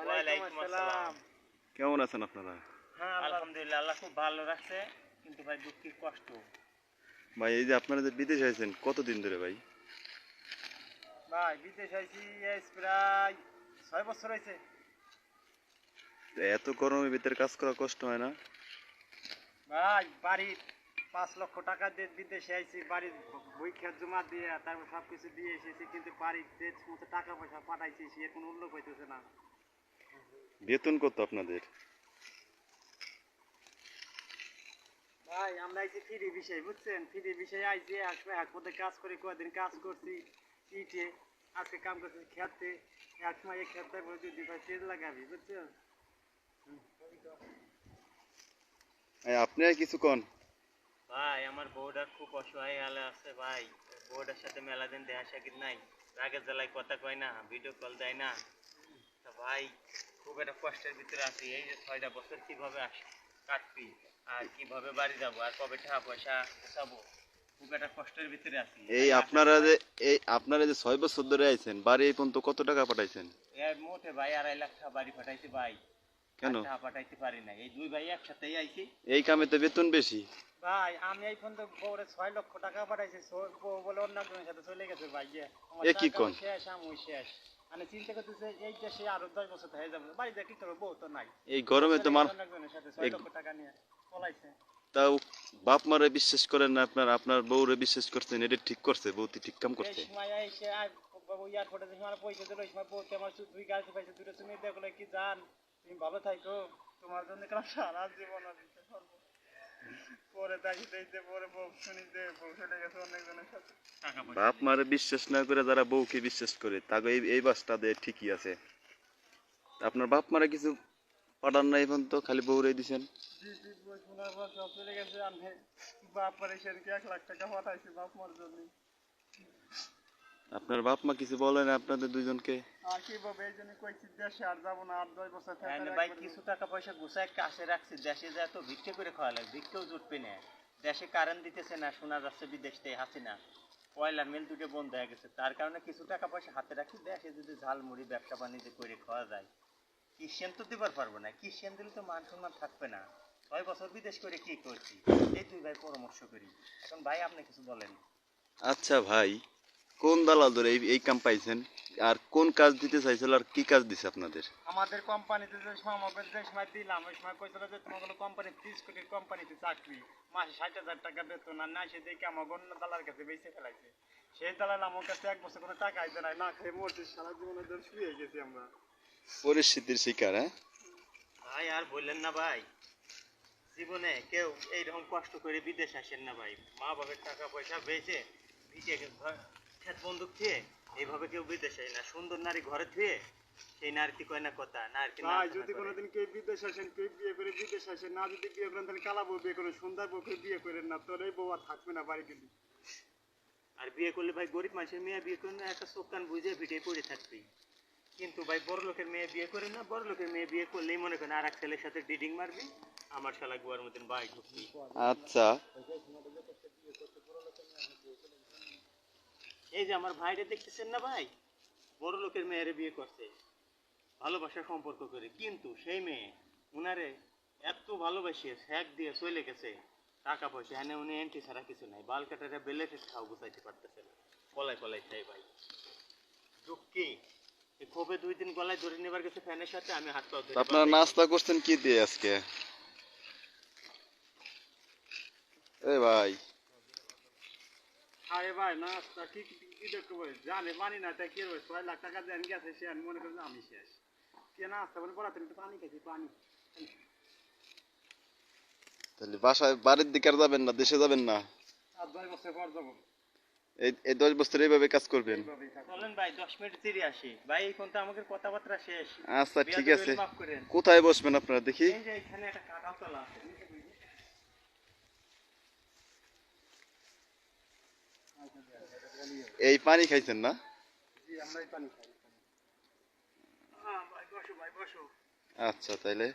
ওয়ালাইকুম আসসালাম। কেমন আছেন আপনারা? হ্যাঁ আলহামদুলিল্লাহ, আল্লাহ খুব ভালো রাখছে, কিন্তু ভাই দুঃখের কষ্ট। ভাই এই যে আপনারা যে বিদেশ আছেন কতদিন ধরে ভাই? ভাই বিদেশ আইছি প্রায় 6 বছর হয়েছে। এত গরমের ভিতরে কাজ করা কষ্ট হয় না? ভাই বাড়ির 5 লক্ষ টাকা দিয়ে বিদেশে আইছি, বাড়ির বই খেত জমা দিয়ে তারপর সব কিছু দিয়ে এসেছি, কিন্তু বাড়ির যে সমস্ত টাকা পয়সা পাঠাইছি সে কোনো উল্লেখ হইতেছে না। বেতন কত আপনাদের? ভাই আমরা আইছি ফ্রি বিষয়, বুঝছেন, ফ্রি বিষয়ে আইছি। আসবে এক পথে কাজ করি, কয়দিন কাজ করছি ইটে, আজকে কাম করছি খেতে, এক সময় এই খেতে বলছি 2 তেল লাগাবি, বুঝছেন। আপনারা কিছু কন। ভাই আমার বউটার খুব অসহায় হালে আছে ভাই। বউটার সাথে মেলা দিন দেখা সাক্ষাৎ নাই, রাগের জ্বালায় কথা কয় না, ভিডিও কল দেয় না। তা ভাই খুব একটা কষ্টের ভিতরে আছি। এই যে 6টা বছর কিভাবে কাটবি, আর কিভাবে বাড়ি যাবো, আর কবে টাকা পয়সা গোছাবো, খুব একটা কষ্টের ভিতরে আছি। আপনারা যে 6 বছর ধরে আইছেন বাড়ি এই পর্যন্ত কত টাকা পাঠাইছেন? এর মোটে ভাই 2.5 লাখ টাকা বাড়ি পাঠাইছি ভাই। কেন? টাকা পাঠাইতে পারি না, এই দুই ভাই একসাথেই আইছি। এই কামে তো বেতন বেশি। ভাই আমি এই পর্যন্ত বউরে 6 লক্ষ টাকা পাঠাইছি, বউ বলে অন্য একজনের সাথে চলে গেছে ভাই। আমার এ কি টাকাও কোন? শেষ, আমিও শেষ। মানে চিন্তা করতেছে এই দেশে আরো 10 বছর হয়ে যাবে, বাড়িতে কি করবো, বউ তো নাই। এই গরমে তো অন্য একজনের সাথে 6 লক্ষ টাকা নিয়ে পলাইছে। তাও বাপ মারে বিশ্বাস করেন না, আপনার বউরে বিশ্বাস করছেন, এটা ঠিক করছে, বউতি ঠিক কাম এই করছে। সময় এসে এয়ারপোর্টে যে সময় পয়সা দিল, ওই সময় বউকে আমার 2 গাড়ি পাইছে, 2টা তুমি দেখলে কি জান তুমি ভালো থাকো, তোমার জন্য কেন সারা জীবন দিতে পারবো। পরে দেখি দেখতে পরে বউ শুনি যে বউ চলে গেছে অনেকজনের সাথে। টাকা পয়সা বাপ মারে বিশ্বাস না করে যারা বউকে বিশ্বাস করে তাকে এই বাসটা দেয় ঠিকই আছে। আপনার বাপ মারা কিছু পাঠান নাই এখন, তো খালি বউরে দিছেন। বউ শোনার পর সব চলে গেছে। আমি বাপ মারে সেদিনকে 1 লাখ টাকা পাঠাইছি বাপ মার জন্য। আপনার বাপ মা কিছু বলে না আপনাদের দুইজনকে? আর কি বলবো, এই জন্য কইছি দেশে আর যাবো না, 8-10 বছর হ্যাঁ থাকতে ভাই কিছু টাকা পয়সা গুছায় কাছে রাখছি, দেশে যা তো ভিক্ষে করে খাওয়া লাগে, ভিক্ষেও জুটবে না। দেশে কারেন্ট দিতেছে না, শোনা যাচ্ছে বিদেশ থেকে হাসিনা কয়লার মিল 2টো বন্ধ হয়ে গেছে, তার কারণে কিছু টাকা পয়সা হাতে রাখি, দেশে যদি ঝালমুড়ি ব্যবসা বাণিজ্য করে খাওয়া যায়। কিষেন তো দিবার পারবো না, কিষেন দিলে তো মান সম্মান থাকবে না। 6 বছর বিদেশ করে কি করছি, এই দুই ভাই পরামর্শ করি। এখন ভাই আপনি কিছু বলেন। আচ্ছা ভাই, কোন দালাল ধরে এই কাম পাইছেন? আর কোন কাজ দিতে চাইছিল, আর কি কাজ দিছে আপনাদের? আমাদের কোম্পানিতে যে সময় আমাদের যে সময় দিলাম, ওই সময় কইছিল যে তোমার কোনো কোম্পানি 30 কোটির কোম্পানিতে চাকরি, মাসে 60,000 টাকা বেতন, আর না সে দেখে আমার অন্য দালার কাছে বেঁচে ফেলাইছে। সেই দালাল আমার কাছে 1 বছর কোনো টাকা আইতে নাই, না খেয়ে মরছি, সারা জীবনের জন্য শুয়ে গেছি আমরা। পরিস্থিতির শিকার। হ্যাঁ ভাই আর বললেন না ভাই, জীবনে কেউ এইরকম কষ্ট করে বিদেশ আসেন না ভাই। মা বাবার টাকা পয়সা বেঁচে ভিটে খেত বন্দুক থুয়ে এইভাবে কেউ বিদেশ আসে না। সুন্দর নারী ঘরে থুয়ে সেই নারীটি কয় না কথা, নারীটি ভাই যদি কোনোদিন কেউ বিদেশ আসেন, কেউ বিয়ে করে বিদেশ আসেন, না যদি বিয়ে করেন তাহলে কালা বউ বিয়ে করেন, সুন্দর বউকে বিয়ে করেন না, তোর এই বউ আর থাকবে না বাড়ি গেলি। আর বিয়ে করলে ভাই গরিব মানুষের মেয়ে বিয়ে করেন না, একটা চোখ কান বুঝে ভিটে পড়ে থাকবি। কিন্তু ভাই বড় লোকের মেয়ে বিয়ে করেন না, বড় লোকের মেয়ে বিয়ে করলেই মনে করেন আর এক ছেলের সাথে ডিডিং মারবি, আমার শালা গুয়ার মতন ভাই ঢুকবি। আচ্ছা, এই যে আমার ভাইরে দেখতেছেন না ভাই, বড় লোকের মেয়েরে বিয়ে করছে ভালোবাসার সম্পর্ক করে, কিন্তু সেই মেয়ে উনারে এত ভালোবাসে শ্যাক দিয়ে চলে গেছে। টাকা পয়সা এনে উনি এন্টি ছাড়া কিছু নাই, বাল কাটারে বেলেটে খাও গুছাইতে পারতেছে না, পলাই পলাই চাই ভাই। দুঃখী এই ক্ষোভে 2 দিন গলায় ধরে নেবার গেছে ফ্যানের সাথে, আমি হাত পাও ধরে। আপনারা নাস্তা করছেন কি দিয়ে আজকে? এ ভাই, আরে ভাই নাস্তা কি কি দেখতে ভাই জানে মানি না, তাই কি হবে, 6 লাখ টাকা দেন গেছে, সে আমি মনে করি আমি শেষ। কে নাস্তা বলে পড়াতে একটু পানি খাইছি, পানি। তাহলে বাসায় বাড়ির দিকে আর যাবেন না, দেশে যাবেন না? আর 10 বছর পর যাবো। এই 10 বছর এইভাবে কাজ করবেন? এইভাবেই থাকবো। চলেন ভাই 10 মিনিট দেরি আসি ভাই, এই ফোনটা আমাদের কথাবার্তা শেষ। আচ্ছা ঠিক আছে। মাফ করেন। কোথায় বসবেন আপনারা দেখি? এই যে এখানে একটা কাঁঠাল তলা আছে। এই পানি খাইছেন না? জি আমরাই পানি খাই। হ্যাঁ ভাই বসো, ভাই বসো। আচ্ছা তাইলে